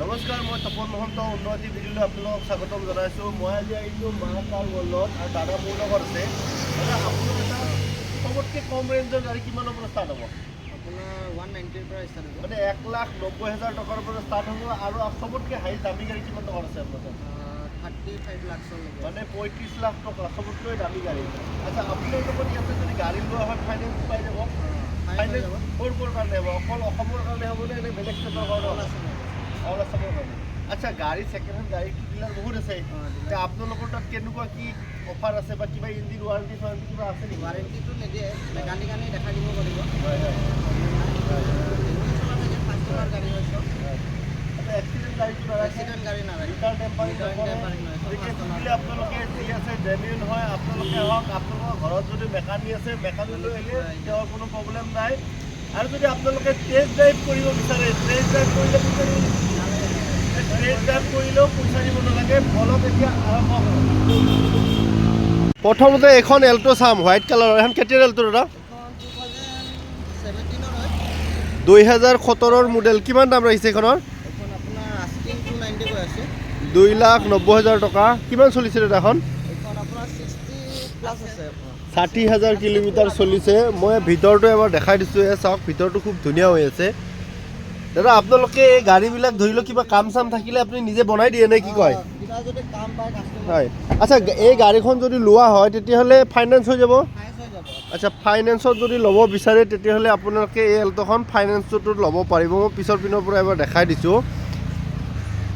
নমস্কাৰ, মই তপন মহন্ত উন্নতি ভিডিঅ'লৈ আপোনালোকক স্বাগতম জনাইছোঁ। মই আজি আহিছোঁ মহাকাল ৱৰ্ল্ডত আৰু দাদা মোৰ লগত আছে। দাদা আপোনাৰ এটা চবতকৈ কম ৰেঞ্জৰ গাড়ী কিমানৰ পৰা ষ্টাৰ্ট হ'ব? আপোনাৰ 190ৰ পৰা ষ্টাৰ্ট হ'ব। মানে 1,90,000 টকাৰ পৰা ষ্টাৰ্ট হ'ব। আৰু চবতকৈ হাই দামী গাড়ী কিমান টকাৰ আছে আপোনাৰ? 35 লাখৰ মানে 35 লাখ টকা চবতকৈ দামী গাড়ী। আচ্ছা, আপোনাৰ লগত ইয়াতে যদি গাড়ী লোৱা হয় ফাইনেন্স পাই যাব? ফাইনেন্স ক'ৰ কাৰণে হ'ব? অকল অসমৰ কাৰণে হ'বনে নে বেলেগ ষ্টেটৰ কাৰণে? অল আছামৰ কাৰণে। আচ্ছা, গাড়ী ছেকেণ্ড হেণ্ড গাড়ী ডিলাৰ বহুত আছে। এতিয়া আপোনালোকৰ তাত কেনেকুৱা কি অফাৰ আছে বা কিবা ইঞ্জিন ৱাৰেণ্টি কিবা আছে নেকি? ৱাৰেণ্টিটো নিদিয়ে, মেকানিক আনি দেখাই দিব পাৰিব। গাড়ী হয় চব। এক্সিডেণ্ট গাড়ীটো নাৰাখে? এক্সিডেণ্ট গাড়ী নালাগে। ৰিটাৰ্ণ টেম্পাৰিং আপোনালোকে ঠিক আছে, জেনুইন হয়। আপোনালোকে আহক, আপোনালোকৰ ঘৰত যদি মেকানিক আছে মেকানিক লৈ আহিলে তেওঁৰ কোনো প্ৰব্লেম নাই। আৰু যদি আপোনালোকে টেষ্ট ড্ৰাইভ কৰিব বিচাৰে, টেষ্ট ড্ৰাইভ কৰিলে কৰিলেও পইচা দিব নালাগে। বলক এতিয়া আৰম্ভ কৰোঁ। প্ৰথমতে এখন এল্টো চাম, হোৱাইট কালাৰৰ। এখন কেতিয়াৰ এল্টো দাদা? 2017ৰ মডেল। কিমান দাম ৰাখিছে এইখনৰ? এখন আপোনাৰ আস্কিং 290 কৈ আছে। 2,90,000 টকা। কিমান চলিছে দাদা এখন? এইখন আপোনাৰ 60 প্লাছ আছে। 60,000 কিলোমিটাৰ চলিছে। মই ভিতৰটো এবাৰ দেখাই দিছোঁ। চাওক, ভিতৰটো খুব ধুনীয়া হৈ আছে। দাদা আপোনালোকে এই গাড়ীবিলাক ধৰি লওক কিবা কাম চাম থাকিলে আপুনি নিজে বনাই দিয়ে নে কি কয়? হয়। আচ্ছা, এই গাড়ীখন যদি লোৱা হয় তেতিয়াহ'লে ফাইনেন্স হৈ যাব? আচ্ছা, ফাইনেন্সত যদি ল'ব বিচাৰে তেতিয়াহ'লে আপোনালোকে এই এল্টোখন ফাইনেন্সটো ল'ব পাৰিব। মই পিছৰ পিনৰ পৰা এবাৰ দেখাই দিছোঁ।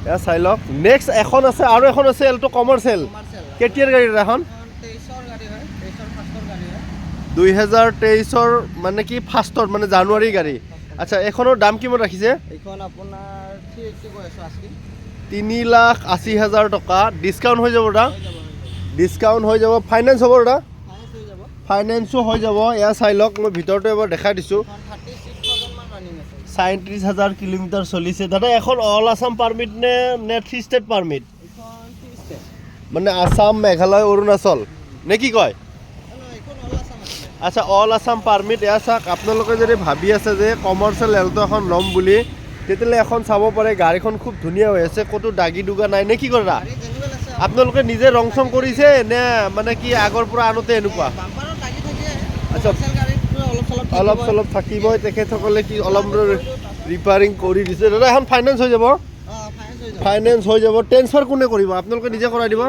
এয়া চাই লওক। নেক্সট এখন আছে, আৰু এখন আছে এল্টো কমাৰ্চিয়েল। কেতিয়াৰ গাড়ী এখন? 2023ৰ মানে কি ফাৰ্ষ্টৰ, মানে জানুৱাৰী গাড়ী। আচ্ছা, এইখনৰ দাম কিমান ৰাখিছে? এইখন আপোনাৰ 380 কৈ আছোঁ আস্কিং। 3,80,000 টকা। ডিছকাউণ্ট হৈ যাব দাদা? ডিছকাউণ্ট হৈ যাব। ফাইনেন্স হ'ব দাদা? ফাইনেন্সো হৈ যাব। এয়া চাই লওক, মই ভিতৰটো এবাৰ দেখাই দিছোঁ। 37,000 কিলোমিটাৰ চলিছে। দাদা এখন অল আছাম পাৰ্মিট নে 3 ষ্টেট পাৰ্মিট? মানে আছাম, মেঘালয়, অৰুণাচল নে কি কয়? আচ্ছা, অল আছাম পাৰ্মিট। এয়া চাওক, আপোনালোকে যদি ভাবি আছে যে কমাৰ্চিয়েল এল্টো এখন ল'ম বুলি, তেতিয়াহ'লে এখন চাব পাৰে। গাড়ীখন খুব ধুনীয়া হৈ আছে, ক'তো দাগি দুগা নাই নে কি কৰা? আপোনালোকে নিজে ৰং চং কৰিছে নে মানে কি আগৰ পৰা আনোতে এনেকুৱা? আচ্ছা, অলপ চলপ থাকিবই। তেখেতসকলে কি অলপ ৰিপেয়াৰিং কৰি দিছে। দাদা এখন ফাইনেন্স হৈ যাব? ফাইনেন্স হৈ যাব। ট্ৰেন্সফাৰ কোনে কৰিব? আপোনালোকে নিজে কৰাই দিব?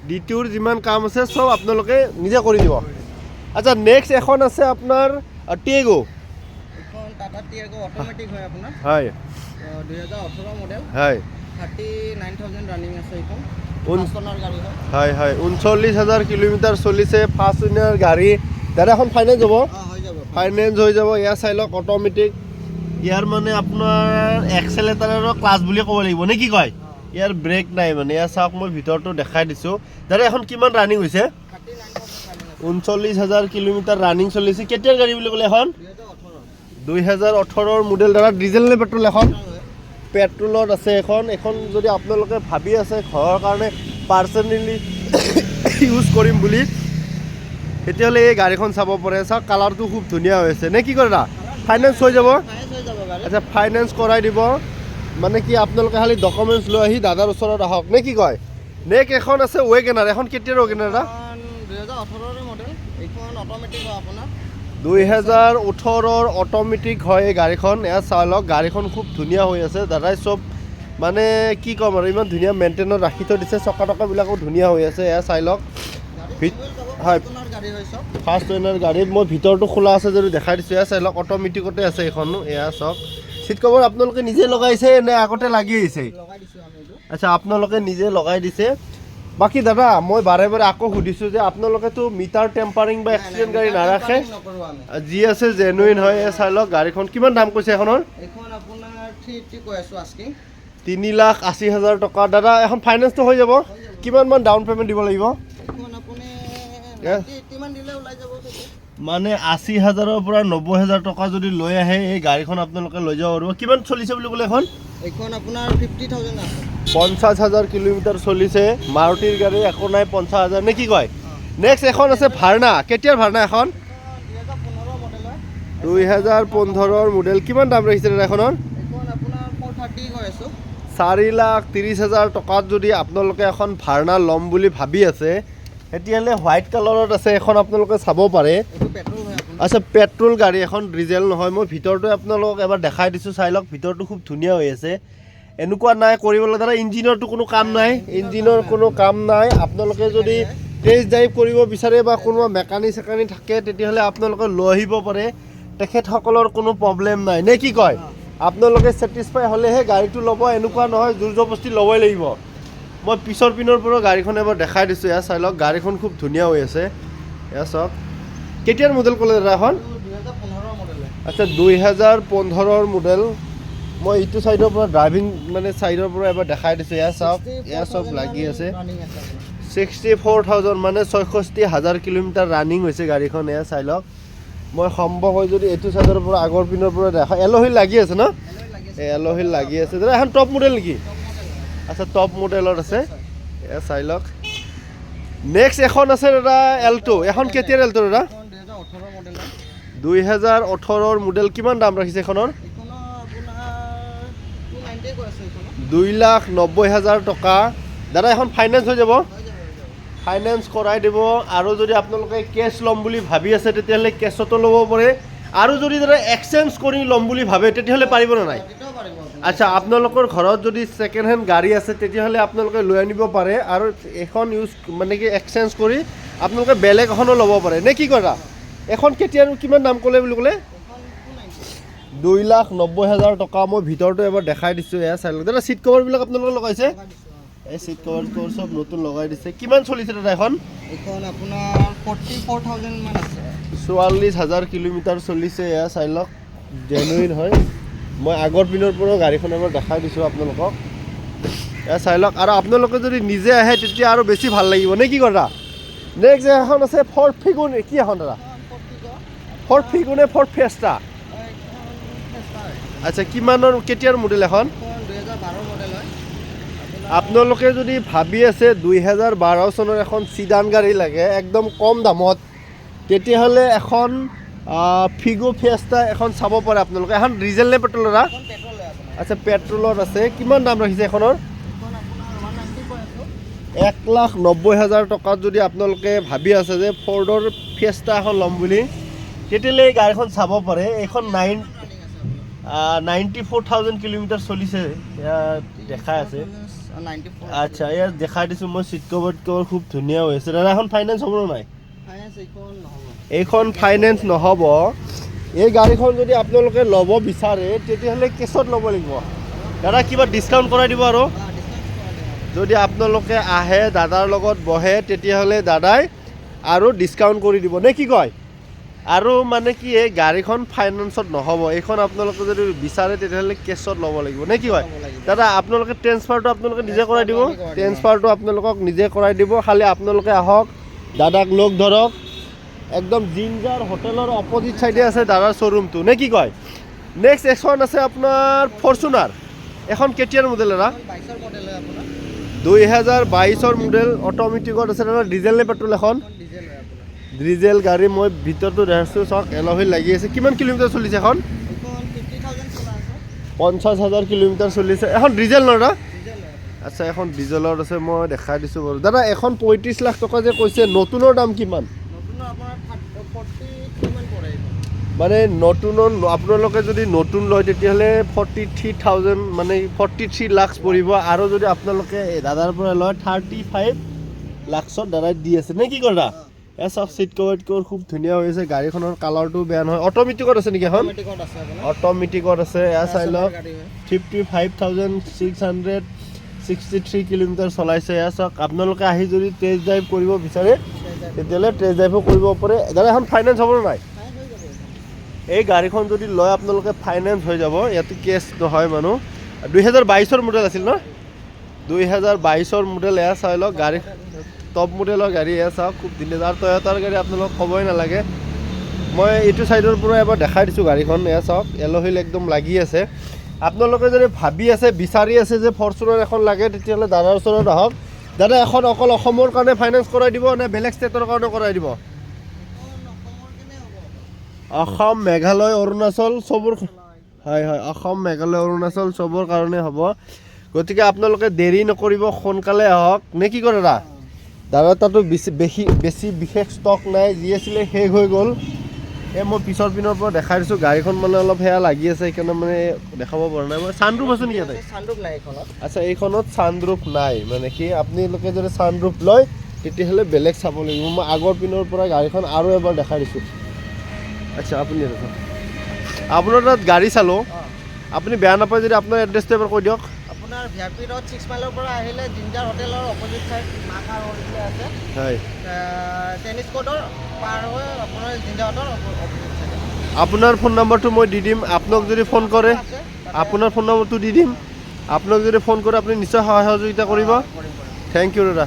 ডিটিউৰ যিমান কাম আছে চব আপোনালোকে নিজে কৰি দিব। আচ্ছা, নেক্সট এখন আছে আপোনাৰ টিয়েগো। এখন টাটা টিয়েগো অটোমেটিক হয় আপোনাৰ। হয়। 2018 মডেল। হয়। 39,000 ৰানিং আছে এইখন। হয় হয়, 39,000 কিলোমিটাৰ চলিছে। ফাৰ্ষ্ট ওনাৰ গাড়ী। দাদা এখন ফাইনেন্স হ'ব? ফাইনেন্স হৈ যাব। এয়া চাই লওক, অট'মেটিক। ইয়াৰ মানে আপোনাৰ এক্সেলেটাৰৰ ক্লাছ বুলি ক'ব লাগিব নে কি কয়? ইয়াৰ ব্ৰেক নাই মানে। এয়া চাওক, মই ভিতৰটো দেখাই দিছোঁ। দাদা এখন কিমান ৰানিং হৈছে? 39,000 কিলোমিটাৰ ৰানিং চলিছে। কেতিয়াৰ গাড়ী বুলি ক'লে এখন? 2018ৰ মডেল। দাদা ডিজেল নে পেট্ৰল এখন? পেট্ৰলত আছে এখন। এখন যদি আপোনালোকে ভাবি আছে ঘৰৰ কাৰণে পাৰ্চনেলি ইউজ কৰিম বুলি, তেতিয়াহ'লে এই গাড়ীখন চাব পাৰে। চাওক, কালাৰটো খুব ধুনীয়া হৈ আছে নে কি কৰে? দাদা ফাইনেন্স হৈ যাব? আচ্ছা, ফাইনেন্স কৰাই দিব। মানে কি আপোনালোকে খালি ডকুমেণ্টছ লৈ আহি দাদাৰ ওচৰত আহক নে কি কয়? নেক্সট এখন আছে ৱেগনাৰ। এখন কেতিয়াৰ ৱেগনাৰ দাদা? 2018ৰ মডেল। এইখন অটোমেটিক হয় আপোনাৰ। 2018ৰ অট'মেটিক হয় এই গাড়ীখন। এয়া চাই লওক, গাড়ীখন খুব ধুনীয়া হৈ আছে। দাদাই চব মানে কি ক'ম আৰু, ইমান ধুনীয়া মেইনটেইনত ৰাখি থৈ দিছে। চকা টকাবিলাকো ধুনীয়া হৈ আছে। এয়া চাই লওক। হয়, ফাৰ্ষ্ট ওনাৰ গাড়ী। মই ভিতৰটো খোলা আছে যদি দেখাই দিছোঁ। এয়া চাই লওক, অট'মেটিকতে আছে এইখনো। এয়া চাওক, চিট কভাৰ আপোনালোকে নিজে লগাইছে নে আগতে লাগি আহিছে? আচ্ছা, আপোনালোকে নিজে লগাই দিছে। বাকী দাদা, মই বাৰে বাৰে আকৌ সুধিছোঁ যে আপোনালোকেতো মিটাৰ টেম্পাৰিং বা এক্সিডেণ্ট গাড়ী নাৰাখে? যি আছে জেনুইন হয়। এয়া চাই লওক, গাড়ীখন কিমান দাম কৈছে এখনৰ? এইখন আপোনাৰ 380 কৈ আছোঁ আস্কিং। 3,80,000 টকা। দাদা এখন ফাইনেন্সটো হৈ যাব? কিমান মান ডাউন পে'মেণ্ট দিব লাগিব? মানে 80,000ৰ পৰা 90,000 টকা যদি লৈ আহে এই গাড়ীখন আপোনালোকে লৈ যাব পাৰিব। কিমান চলিছে বুলি ক'লে এখন? এইখন আপোনাৰ 50,000 আছে। 50,000 কিলোমিটাৰ চলিছে। মাৰুতিৰ গাড়ী একো নাই, 50,000 নে কি কয়? নেক্সট এখন আছে ভাৰ্না। কেতিয়াৰ ভাৰ্না এখন? 2015ৰ মডেল। কিমান দাম ৰাখিছে দাদা এখনৰ? এইখন আপোনাৰ 430 কৈ আছোঁ। 4,30,000 টকাত যদি আপোনালোকে এখন ভাৰ্না ল'ম বুলি ভাবি আছে তেতিয়াহ'লে হোৱাইট কালাৰত আছে এখন আপোনালোকে চাব পাৰে। এইটো পেট্ৰল হয় আপোনাৰ। আচ্ছা পেট্ৰল গাড়ী এখন ডিজেল নহয়। মই ভিতৰটো আপোনালোকক এবাৰ দেখাই দিছোঁ, চাই লওক ভিতৰটো খুব ধুনীয়া হৈ আছে। এনেকুৱা নাই কৰিবলৈ দাদা ইঞ্জিনৰটো কোনো কাম নাই, ইঞ্জিনৰ কোনো কাম নাই। আপোনালোকে যদি টেষ্ট ড্ৰাইভ কৰিব বিচাৰে বা কোনোবা মেকানিক চেকানিক থাকে তেতিয়াহ'লে আপোনালোকে লৈ আহিব পাৰে, তেখেতসকলৰ কোনো প্ৰব্লেম নাই নে কি কয়? আপোনালোকে ছেটিছফাই হ'লেহে গাড়ীটো ল'ব, এনেকুৱা নহয় জোৰ জবৰদস্তি ল'বই লাগিব। মই পিছৰ পিনৰ পৰা গাড়ীখন এবাৰ দেখাই দিছোঁ, এয়া চাই লওক গাড়ীখন খুব ধুনীয়া হৈ আছে। এয়া চাওক কেতিয়াৰ মডেল ক'লে দাদা এখন? 2015 মডেল হয়। আচ্ছা 2015 মডেল। মই এইটো ছাইডৰ পৰা ড্ৰাইভিং মানে ছাইডৰ পৰা এবাৰ দেখাই দিছোঁ, এয়া চাওক এয়া চব লাগি আছে। ৰানিং আছে আপোনাৰ। 64,000 মানে 66,000 কিলোমিটাৰ ৰানিং হৈছে গাড়ীখন। এয়া চাই লওক। মই সম্ভৱ হয় যদি এইটো ছাইডৰ পৰা আগৰ পিনৰ পৰা দেখা এল'হিল লাগি আছে ন? এল'হিল লাগি আছে দাদা। এখন টপ মডেল নেকি? আচ্ছা টপ মডেলত আছে। এয়া চাই লওক। নেক্সট এখন আছে দাদা এল্টো। এখন কেতিয়াৰ এল্টো দাদা? এখন 2018 মডেল হয়। 2018 মডেল। কিমান দাম ৰাখিছে এখনৰ? এইখনৰ আপোনাৰ 290 কৈ আছে এইখনৰ। 2,90,000 টকা। দাদা এখন ফাইনেন্স হৈ যাব? হৈ যাব। ফাইনেন্স কৰাই দিব। আৰু যদি আপোনালোকে কেছ ল'ম বুলি ভাবি আছে তেতিয়াহ'লে কেছতো ল'ব পাৰে, আৰু যদি দাদা এক্সচেঞ্জ কৰি ল'ম বুলি ভাবে তেতিয়াহ'লে পাৰিব নে নাই? তেতিয়াও পাৰিব আপুনি। আচ্ছা আপোনালোকৰ ঘৰত যদি ছেকেণ্ড হেণ্ড গাড়ী আছে তেতিয়াহ'লে আপোনালোকে লৈ আনিব পাৰে, আৰু এখন ইউজ মানে কি এক্সচেঞ্জ কৰি আপোনালোকে বেলেগ এখনো ল'ব পাৰে নে কি কৰা? এখন কেতিয়া কিমান দাম ক'লে বুলি ক'লে? এইখন 290 2,90,000 টকা। মই ভিতৰটো এবাৰ দেখাই দিছোঁ, এয়া চাই লওক দাদা। ছিট কভাৰবিলাক আপোনালোকে লগাইছে? টকা দিছোঁ। এই ছিট কভাৰ চব নতুন লগাই দিছে। কিমান চলিছে দাদা এখন? এইখন আপোনাৰ 44,000 মান আছে। 44,000 কিলোমিটাৰ চলিছে। এয়া চাই লওক জেনুইন হয়। মই আগৰ পিনৰ পৰাও গাড়ীখন এবাৰ দেখাই দিছোঁ আপোনালোকক। এয়া চাই লওক। আৰু আপোনালোকে যদি নিজে আহে তেতিয়া আৰু বেছি ভাল লাগিব নে কি কৰা? নেক্সট এখন আছে ফৰ্ড ফিগুন। কি এখন দাদা? ফৰ্ড ফিগুনে ফৰ্ড ফেষ্টা। আচ্ছা কিমানৰ কেতিয়াৰ মডেল এখন? 2012 মডেল হয়। আপোনালোকে যদি ভাবি আছে 2012 চনৰ এখন চিডান গাড়ী লাগে একদম কম দামত, তেতিয়াহ'লে এখন ফিগো ফিয়েষ্টা এখন চাব পাৰে আপোনালোকে। এখন ডিজেল নে পেট্ৰল দাদা? এখন পেট্ৰল হয় আপোনাৰ। আচ্ছা পেট্ৰলত আছে। কিমান দাম ৰাখিছে এখনৰ? এইখন আপোনাৰ 190 কৈ আছোঁ। 1,90,000 টকাত যদি আপোনালোকে ভাবি আছে যে ফৰ্ডৰ ফিয়েষ্টা এখন ল'ম বুলি, তেতিয়াহ'লে এই গাড়ীখন চাব পাৰে। এইখন 94,000 কিলোমিটাৰ চলিছে, এয়া দেখাই আছে। 94 আচ্ছা এয়া দেখাই দিছোঁ মই। ছিট কভাৰ খুব ধুনীয়া হৈ আছে দাদা। এখন ফাইনেন্স হ'ব নে নাই? ফাইনেন্স এইখন নহ'ব। এইখন ফাইনেন্স নহ'ব। এই গাড়ীখন যদি আপোনালোকে ল'ব বিচাৰে তেতিয়াহ'লে কেছত ল'ব লাগিব। দাদা কিবা ডিছকাউণ্ট কৰাই দিব আৰু? ডিছকাউণ্ট কৰা দিব। যদি আপোনালোকে আহে দাদাৰ লগত বহে তেতিয়াহ'লে দাদাই আৰু ডিছকাউণ্ট কৰি দিব নে কি কয়? আৰু মানে কি এই গাড়ীখন ফাইনেন্সত নহ'ব। এইখন আপোনালোকে যদি বিচাৰে তেতিয়াহ'লে কেছত ল'ব লাগিব নে কি কয়? দাদা আপোনালোকে ট্ৰেন্সফাৰটো আপোনালোকে নিজে কৰাই দিব। ট্ৰেন্সফাৰটো আপোনালোকক নিজে কৰাই দিব। খালি আপোনালোকে আহক, দাদাক লগ ধৰক। একদম জিঞ্জাৰ হোটেলৰ অপজিট চাইডে আছে দাদাৰ শ্ব'ৰুমটো নে কি কয়? নেক্সট এখন আছে আপোনাৰ ফৰ্চুনাৰ। এখন কেতিয়াৰ মডেল দাদা? 22 মডেল হয় আপোনাৰ। 2022 মডেল। অট'মেটিকত আছে দাদা। ডিজেল নে পেট্ৰল এখন? এখন ডিজেল হয় আপোনাৰ। ডিজেল গাড়ী। মই ভিতৰটো দেখাইছোঁ চাওক এল'হিল লাগি আছে। কিমান কিলোমিটাৰ চলিছে এখন? এইখন 50,000 চলা আছে। 50,000 কিলোমিটাৰ চলিছে। এখন ডিজেল ন দাদা? ডিজেল হয়। আচ্ছা এখন ডিজেলত আছে। মই দেখাই দিছোঁ বাৰু দাদা। এখন 35 লাখ টকা যে কৈছে, নতুনৰ দাম কিমান? নতুন আপোনাৰ 43 মান পৰে এইখন। মানে নতুনৰ আপোনালোকে যদি নতুন লয় তেতিয়াহ'লে 43,000 মানে 43 লাখ পৰিব। আৰু যদি আপোনালোকে দাদাৰ পৰা লয় 35 লাখত দাদাই দি আছে নে কি কৰা? এয়া চাওক ছিট কভাৰ খুব ধুনীয়া হৈ আছে। গাড়ীখনৰ কালাৰটো বেয়া নহয়। অট'মেটিকত আছে নেকি এখন? অট'মেটিকত আছে আপোনাৰ। অট'মেটিকত আছে। এয়া চাই লওক গাড়ী হয়। 55,663 কিলোমিটাৰ চলাইছে। এয়া চাওক আপোনালোকে আহি যদি টেষ্ট ড্ৰাইভ কৰিব বিচাৰে তেতিয়াহ'লে টেষ্ট ড্ৰাইভো কৰিব পাৰে। দাদা এখন ফাইনেন্স হ'ব নে নাই? ফাইন হৈ যাব এইখন। এই গাড়ীখন যদি লয় আপোনালোকে ফাইনেন্স হৈ যাব। ইয়াতে কেছ নহয় মানুহ। 2022 মডেল আছিল ন? 2022 মডেল। এয়া চাই লওক গাড়ী টপ মডেলৰ গাড়ী। এয়া চাওক খুব ধুনীয়া। আৰু টয়োটাৰ গাড়ী আপোনালোক ক'বই নালাগে। মই এইটো ছাইডৰ পৰা এবাৰ দেখাই দিছোঁ গাড়ীখন। এয়া চাওক এল'হিল একদম লাগি আছে। আপোনালোকে যদি ভাবি আছে বিচাৰি আছে যে ফৰ্চুনাৰ এখন লাগে তেতিয়াহ'লে দাদাৰ ওচৰত আহক। দাদা এখন অকল অসমৰ কাৰণে ফাইনেন্স কৰাই দিব নে বেলেগ ষ্টেটৰ কাৰণে কৰাই দিব? এইখন অসমৰ কেনে হ'ব? অসম, মেঘালয়, অৰুণাচল চবৰ। হয় হয় অসম, মেঘালয়, অৰুণাচল চবৰ কাৰণে হ'ব। গতিকে আপোনালোকে দেৰি নকৰিব, সোনকালে আহক নে কি কৰে দাদা? দাদা তাতো বেছি বিশেষ ষ্টক নাই, যি আছিলে শেষ হৈ গ'ল। মই পিছৰ পিনৰ পৰা দেখাই দিছোঁ, গাড়ীখন মানে অলপ সেয়া লাগি আছে, সেইকাৰণে মানে দেখাব পৰা নাই। মই ছানৰুফ আছে নেকি ইয়াতে? ছানৰুফ নাই এইখনত। আচ্ছা, এইখনত ছানৰুফ নাই, মানে কি আপোনালোকে যদি ছানৰুফ লয় তেতিয়াহ'লে বেলেগ চাব লাগিব। মই আগৰ পিনৰ পৰা গাড়ীখন আৰু এবাৰ দেখাই দিছোঁ। আচ্ছা, আপুনি দেখক, আপোনাৰ তাত গাড়ী চালোঁ, আপুনি বেয়া নাপায় যদি আপোনাৰ এড্ৰেছটো এবাৰ কৈ দিয়ক। আপোনাৰ VIP ৰোড 6 মাইলৰ পৰা আহিলে জিঞ্জাৰ হোটেলৰ অপজিট চাইড মাকাৰ ৰোড যে আছে, হয়, টেনিছ কোৰ্টৰ পাৰ হৈ আপোনাৰ জিঞ্জাৰ হোটেলৰ অপজিট চাইড আপোনাৰ ফোন নম্বৰটো মই দি দিম। আপোনাক যদি ফোন কৰে, আপোনাৰ ফোন নম্বৰটো দি দিম। আপোনাক যদি ফোন কৰে আপুনি নিশ্চয় সহায় সহযোগিতা কৰিব। থেংক ইউ দাদা।